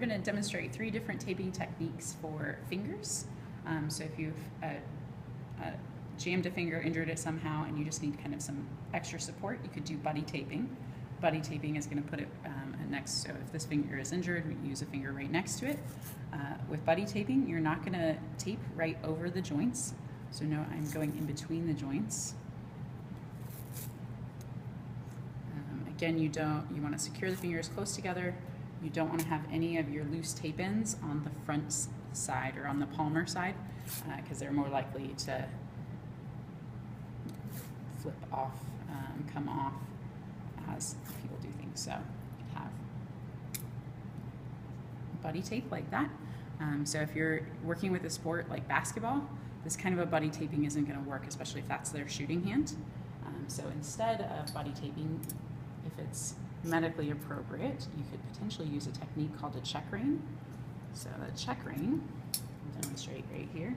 going to demonstrate 3 different taping techniques for fingers. So if you've jammed a finger, injured it somehow, and you just need kind of some extra support, you could do buddy taping. Buddy taping is going to put it next, so if this finger is injured, we use a finger right next to it. With buddy taping, you're not going to tape right over the joints. So no, I'm going in between the joints. Again, you want to secure the fingers close together. You don't want to have any of your loose tape ends on the front side or on the palmar side, because they're more likely to flip off, come off as people do things. So you have buddy tape like that. So if you're working with a sport like basketball, this kind of a buddy taping isn't going to work, especially if that's their shooting hand. So instead of buddy taping, if it's medically appropriate, you could potentially use a technique called a check rein. So a check rein, I'll demonstrate right here.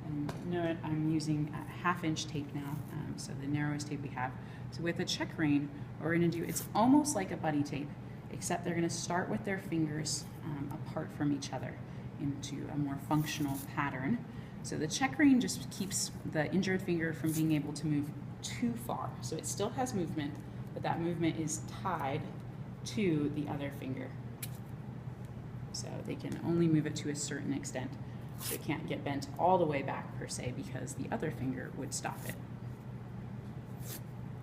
And note I'm using a 1/2" tape now, so the narrowest tape we have. So with a check rein, what we're going to do, it's almost like a buddy tape, except they're going to start with their fingers apart from each other into a more functional pattern. So the check rein just keeps the injured finger from being able to move too far. So it still has movement, but that movement is tied to the other finger. So they can only move it to a certain extent. So it can't get bent all the way back per se, because the other finger would stop it.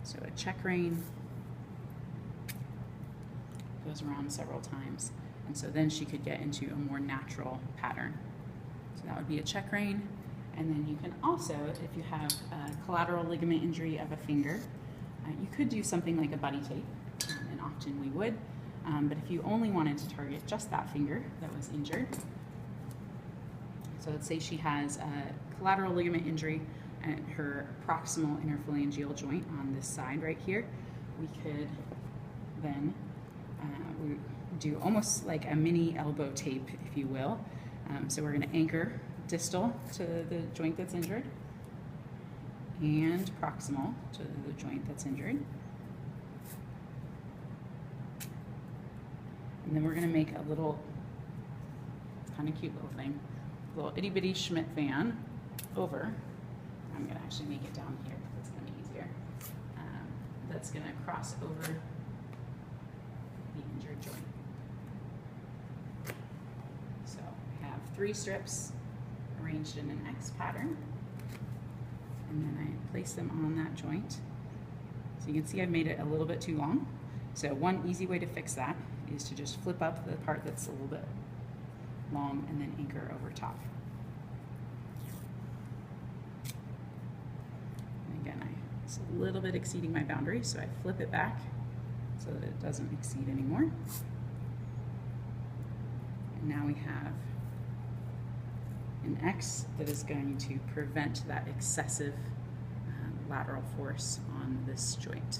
So a check rein goes around several times. And so then she could get into a more natural pattern. So that would be a check rein. And then you can also, if you have a collateral ligament injury of a finger, you could do something like a buddy tape, and often we would. But if you only wanted to target just that finger that was injured, so let's say she has a collateral ligament injury at her proximal interphalangeal joint on this side right here, we could then we do almost like a mini elbow tape, if you will. So we're going to anchor distal to the joint that's injured and proximal to the joint that's injured. And then we're going to make a little, kind of cute little thing, a little itty bitty Schmidt fan over. I'm going to actually make it down here because it's going to be easier. That's going to cross over the injured joint. So I have 3 strips arranged in an X pattern, and then I place them on that joint. So you can see I've made it a little bit too long. So one easy way to fix that is to just flip up the part that's a little bit long and then anchor over top. And again, it's a little bit exceeding my boundary, so I flip it back so that it doesn't exceed anymore. And now we have an X that is going to prevent that excessive lateral force on this joint.